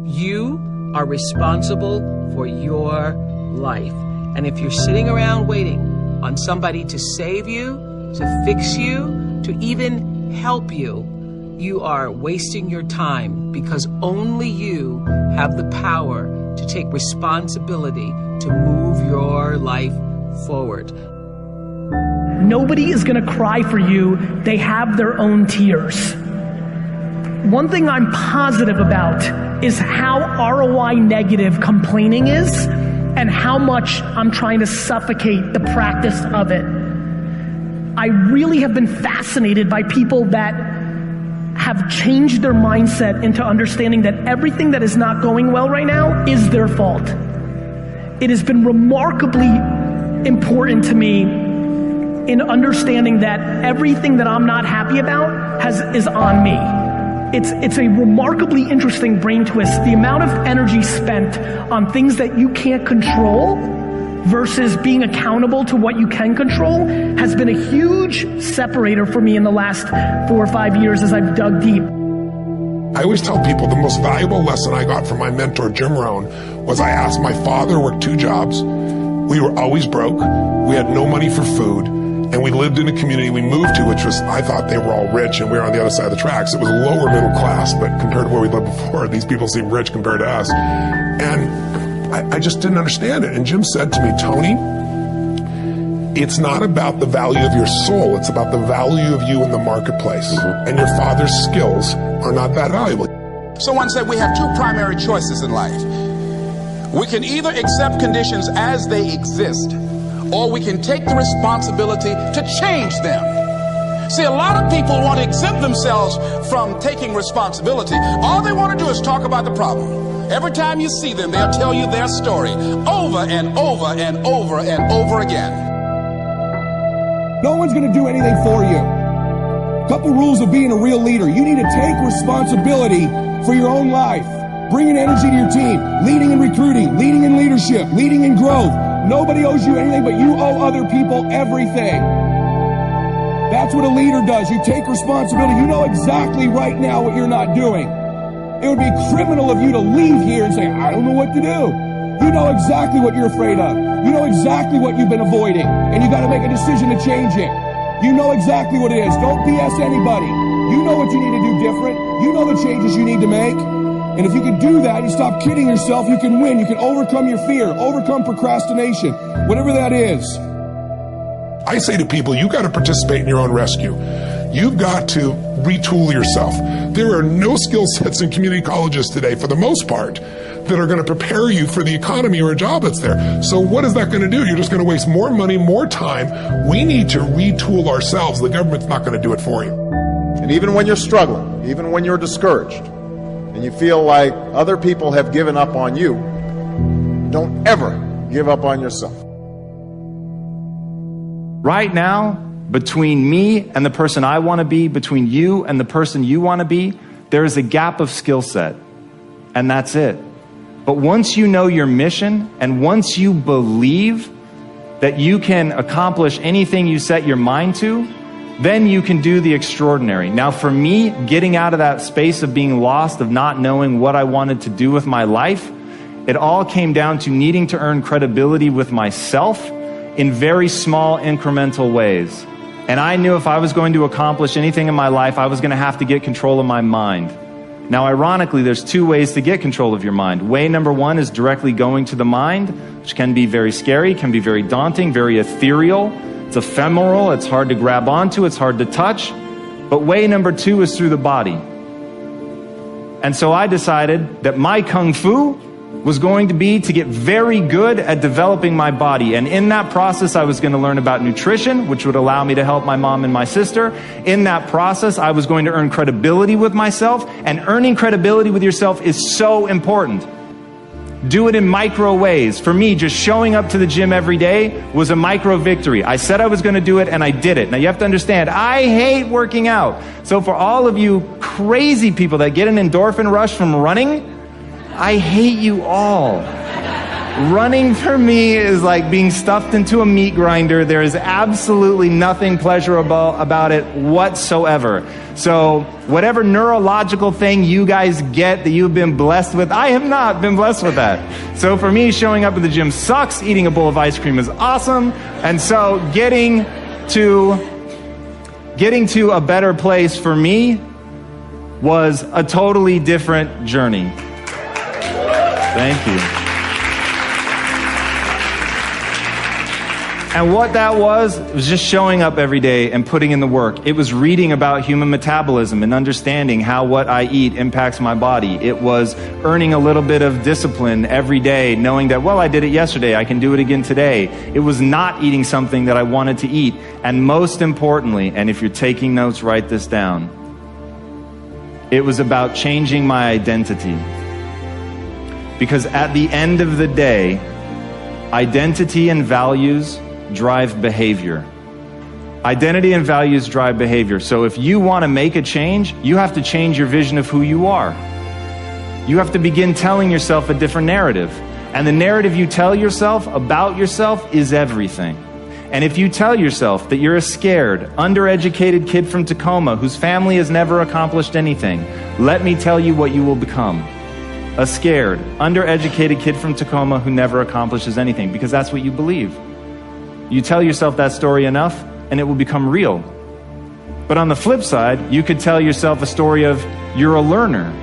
You are responsible for your life. And if you're sitting around waiting on somebody to save you, to fix you, to even help you, you are wasting your time, because only you have the power to take responsibility to move your life forward. Nobody is going to cry for you. They have their own tears. One thing I'm positive about is how ROI negative complaining is and how much I'm trying to suffocate the practice of it. I really have been fascinated by people that have changed their mindset into understanding that everything that is not going well right now is their fault. It has been remarkably important to me in understanding that everything that I'm not happy about is on me. It's a remarkably interesting brain twist. The amount of energy spent on things that you can't control versus being accountable to what you can control has been a huge separator for me in the last 4 or 5 years as I've dug deep. I always tell people the most valuable lesson I got from my mentor, Jim Rohn, was I asked my father, worked 2 jobs. We were always broke. We had no money for food. And we lived in a community we moved to, which was, I thought they were all rich and we were on the other side of the tracks. It was lower middle class, but compared to where we lived before, these people seem rich compared to us. And I just didn't understand it. And Jim said to me, Tony, it's not about the value of your soul. It's about the value of you in the marketplace. And your father's skills are not that valuable. Someone said we have 2 primary choices in life. We can either accept conditions as they exist, or we can take the responsibility to change them. See, a lot of people want to exempt themselves from taking responsibility. All they want to do is talk about the problem. Every time you see them, they'll tell you their story over and over and over and over again. No one's going to do anything for you. A couple rules of being a real leader. You need to take responsibility for your own life. Bringing energy to your team. Leading in recruiting. Leading in leadership. Leading in growth. Nobody owes you anything, but you owe other people everything. That's what a leader does. You take responsibility. You know exactly right now what you're not doing. It would be criminal of you to leave here and say, I don't know what to do. You know exactly what you're afraid of. You know exactly what you've been avoiding. And you got to make a decision to change it. You know exactly what it is. Don't BS anybody. You know what you need to do different. You know the changes you need to make. And if you can do that, you stop kidding yourself, you can win. You can overcome your fear, overcome procrastination, whatever that is. I say to people, you've got to participate in your own rescue. You've got to retool yourself. There are no skill sets in community colleges today, for the most part, that are going to prepare you for the economy or a job that's there. So what is that going to do? You're just going to waste more money, more time. We need to retool ourselves. The government's not going to do it for you. And even when you're struggling, even when you're discouraged, and you feel like other people have given up on you, don't ever give up on yourself. Right now, between me and the person I want to be, between you and the person you want to be, there is a gap of skill set, and that's it. But once you know your mission, and once you believe that you can accomplish anything you set your mind to, then you can do the extraordinary. Now for me, getting out of that space of being lost, of not knowing what I wanted to do with my life, it all came down to needing to earn credibility with myself in very small incremental ways. And I knew if I was going to accomplish anything in my life, I was going to have to get control of my mind. Now ironically, there's 2 ways to get control of your mind. Way number 1 is directly going to the mind, which can be very scary, can be very daunting, very ethereal. It's ephemeral, it's hard to grab onto, it's hard to touch. But way number 2 is through the body. And so I decided that my kung fu was going to be to get very good at developing my body. And in that process, I was going to learn about nutrition, which would allow me to help my mom and my sister. In that process, I was going to earn credibility with myself. And earning credibility with yourself is so important. Do it in micro ways. For me, just showing up to the gym every day was a micro victory. I said I was going to do it, and I did it. Now you have to understand, I hate working out. So for all of you crazy people that get an endorphin rush from running, I hate you all. Running for me is like being stuffed into a meat grinder. There is absolutely nothing pleasurable about it whatsoever. So whatever neurological thing you guys get that you've been blessed with, I have not been blessed with that. So for me, showing up at the gym sucks. Eating a bowl of ice cream is awesome. And so getting to a better place for me was a totally different journey. Thank you. And what that was just showing up every day and putting in the work. It was reading about human metabolism and understanding how what I eat impacts my body. It was earning a little bit of discipline every day, knowing that, well, I did it yesterday, I can do it again today. It was not eating something that I wanted to eat. And most importantly, and if you're taking notes, write this down, it was about changing my identity. Because at the end of the day, identity and values drive behavior. Identity and values drive behavior. So if you want to make a change, you have to change your vision of who you are. You have to begin telling yourself a different narrative. And the narrative you tell yourself about yourself is everything. And if you tell yourself that you're a scared, undereducated kid from Tacoma whose family has never accomplished anything, let me tell you what you will become. A scared, undereducated kid from Tacoma who never accomplishes anything, because that's what you believe. You tell yourself that story enough, and it will become real. But on the flip side, you could tell yourself a story of you're a learner.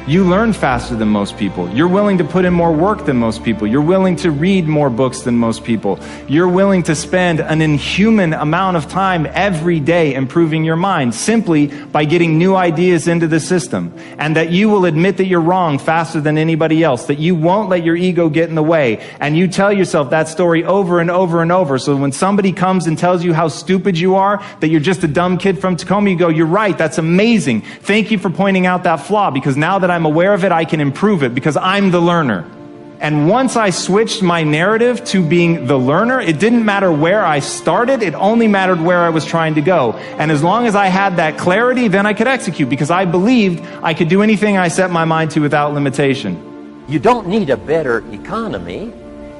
You learn faster than most people. You're willing to put in more work than most people. You're willing to read more books than most people. You're willing to spend an inhuman amount of time every day improving your mind simply by getting new ideas into the system. And that you will admit that you're wrong faster than anybody else. That you won't let your ego get in the way. And you tell yourself that story over and over and over. So when somebody comes and tells you how stupid you are, that you're just a dumb kid from Tacoma, you go, you're right, that's amazing. Thank you for pointing out that flaw, because now that I'm aware of it, I can improve it because I'm the learner. And once I switched my narrative to being the learner, it didn't matter where I started, it only mattered where I was trying to go. And as long as I had that clarity, then I could execute, because I believed I could do anything I set my mind to without limitation. You don't need a better economy.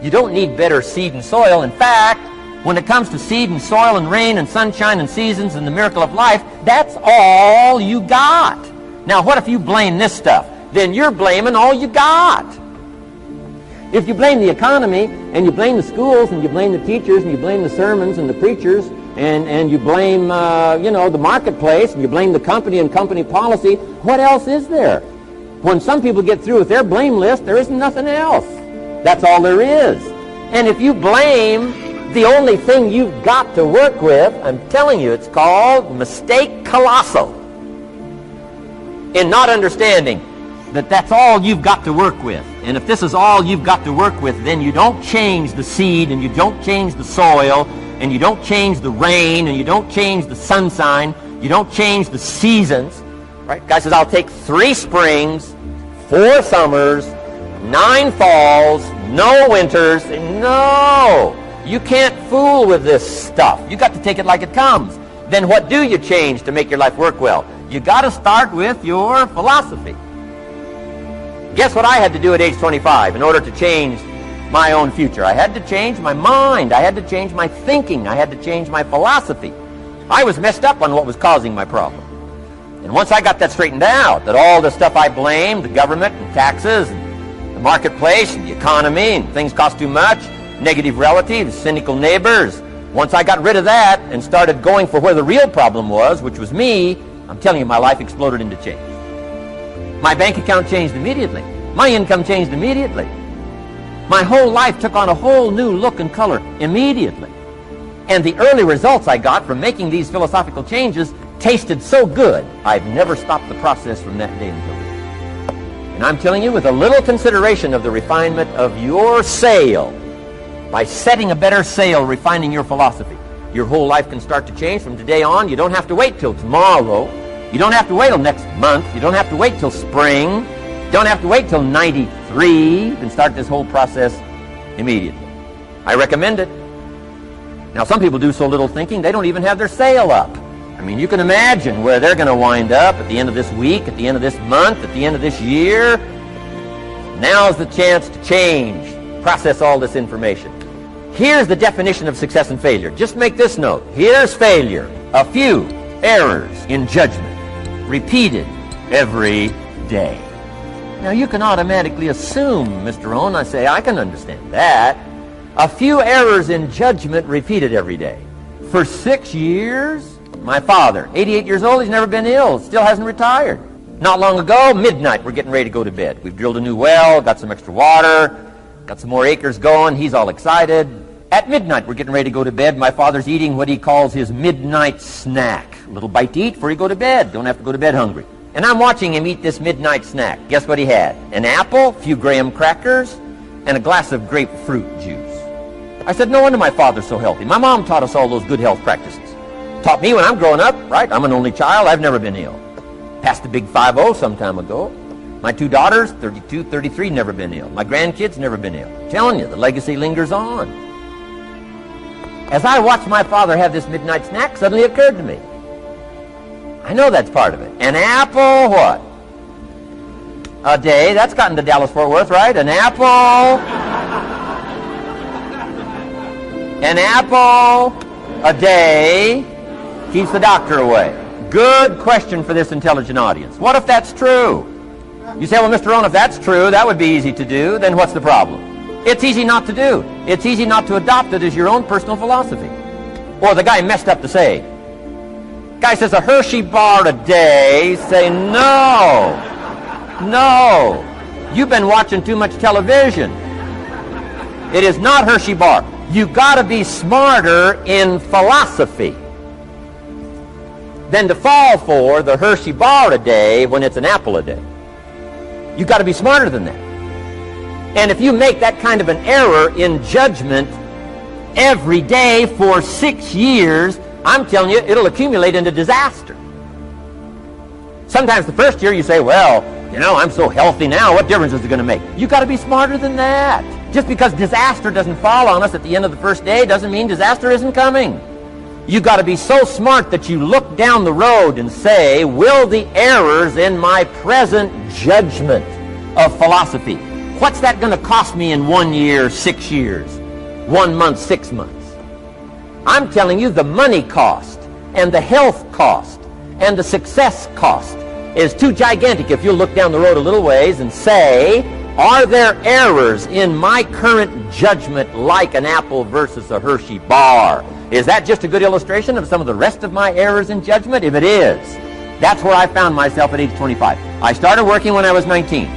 You don't need better seed and soil. In fact, when it comes to seed and soil and rain and sunshine and seasons and the miracle of life, that's all you got. Now, what if you blame this stuff? Then you're blaming all you got. If you blame the economy, and you blame the schools, and you blame the teachers, and you blame the sermons and the preachers, and you blame, the marketplace, and you blame the company and company policy, what else is there? When some people get through with their blame list, there isn't nothing else. That's all there is. And if you blame the only thing you've got to work with, I'm telling you, it's called mistake colossal. In not understanding that that's all you've got to work with. And if this is all you've got to work with, then you don't change the seed, and you don't change the soil, and you don't change the rain, and you don't change the sunshine, you don't change the seasons. Right? Guy says, I'll take 3 springs, 4 summers, 9 falls, no winters. No! You can't fool with this stuff. You got to take it like it comes. Then what do you change to make your life work well? You got to start with your philosophy. Guess what I had to do at age 25 in order to change my own future? I had to change my mind. I had to change my thinking. I had to change my philosophy. I was messed up on what was causing my problem. And once I got that straightened out, that all the stuff I blamed, the government and taxes and the marketplace and the economy and things cost too much, negative relatives, cynical neighbors, once I got rid of that and started going for where the real problem was, which was me, I'm telling you, my life exploded into change. My bank account changed immediately. My income changed immediately. My whole life took on a whole new look and color immediately. And the early results I got from making these philosophical changes tasted so good, I've never stopped the process from that day until today. And I'm telling you, with a little consideration of the refinement of your sail, by setting a better sail, refining your philosophy, your whole life can start to change from today on. You don't have to wait till tomorrow. You don't have to wait till next month. You don't have to wait till spring. You don't have to wait till 93. You can start this whole process immediately. I recommend it. Now, some people do so little thinking, they don't even have their sail up. I mean, you can imagine where they're going to wind up at the end of this week, at the end of this month, at the end of this year. Now's the chance to change process all this information. Here's the definition of success and failure. Just make this note. Here's failure. A few errors in judgment, repeated every day. Now you can automatically assume, Mr. Rohn, I say, I can understand that. A few errors in judgment repeated every day. For 6 years, my father, 88 years old, he's never been ill, still hasn't retired. Not long ago, midnight, we're getting ready to go to bed. We've drilled a new well, got some extra water, got some more acres going, he's all excited. At midnight, we're getting ready to go to bed. My father's eating what he calls his midnight snack. A little bite to eat before you go to bed. Don't have to go to bed hungry. And I'm watching him eat this midnight snack. Guess what he had? An apple, a few graham crackers, and a glass of grapefruit juice. I said, no wonder my father's so healthy. My mom taught us all those good health practices. Taught me when I'm growing up, right? I'm an only child. I've never been ill. Passed the big 5-0 some time ago. My 2 daughters, 32, 33, never been ill. My grandkids, never been ill. I'm telling you, the legacy lingers on. As I watched my father have this midnight snack, suddenly it occurred to me. I know that's part of it. An apple, what? A day. That's gotten to Dallas-Fort Worth, right? An apple. An apple a day keeps the doctor away. Good question for this intelligent audience. What if that's true? You say, well, Mr. Rohn, if that's true, that would be easy to do. Then what's the problem? It's easy not to do. It's easy not to adopt it as your own personal philosophy. Or the guy messed up to say. Guy says a Hershey bar a day. Say, no. No. You've been watching too much television. It is not Hershey bar. You got to be smarter in philosophy than to fall for the Hershey bar a day when it's an apple a day. You got to be smarter than that. And if you make that kind of an error in judgment every day for 6 years, I'm telling you, it'll accumulate into disaster. Sometimes the first year you say, well, you know, I'm so healthy now, what difference is it going to make? You got to be smarter than that. Just because disaster doesn't fall on us at the end of the first day doesn't mean disaster isn't coming. You got to be so smart that you look down the road and say, will the errors in my present judgment of philosophy, what's that going to cost me in 1 year, 6 years, 1 month, 6 months? I'm telling you, the money cost and the health cost and the success cost is too gigantic if you look down the road a little ways and say, are there errors in my current judgment like an apple versus a Hershey bar? Is that just a good illustration of some of the rest of my errors in judgment? If it is, that's where I found myself at age 25. I started working when I was 19.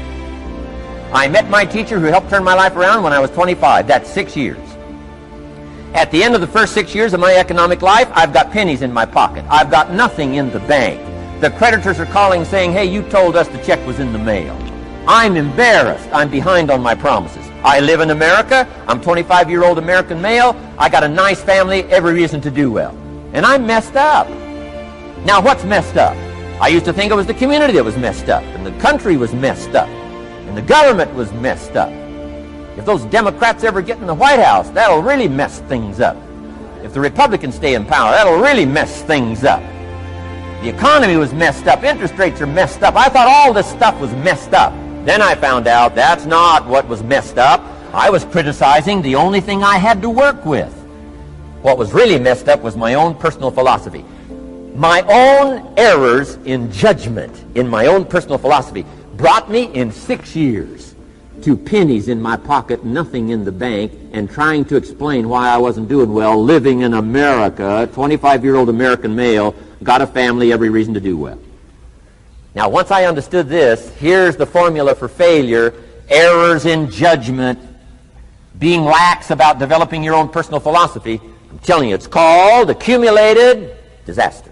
I met my teacher who helped turn my life around when I was 25. That's 6 years. At the end of the first 6 years of my economic life, I've got pennies in my pocket. I've got nothing in the bank. The creditors are calling saying, hey, you told us the check was in the mail. I'm embarrassed. I'm behind on my promises. I live in America. I'm 25-year-old American male. I got a nice family, every reason to do well. And I'm messed up. Now, what's messed up? I used to think it was the community that was messed up, and the country was messed up, and the government was messed up. If those Democrats ever get in the White House, that'll really mess things up. If the Republicans stay in power, that'll really mess things up. The economy was messed up. Interest rates are messed up. I thought all this stuff was messed up. Then I found out that's not what was messed up. I was criticizing the only thing I had to work with. What was really messed up was my own personal philosophy. My own errors in judgment in my own personal philosophy brought me in 6 years to pennies in my pocket, nothing in the bank, and trying to explain why I wasn't doing well, living in America, 25-year-old American male, got a family, every reason to do well. Now, once I understood this, here's the formula for failure: errors in judgment, being lax about developing your own personal philosophy. I'm telling you, it's called accumulated disaster.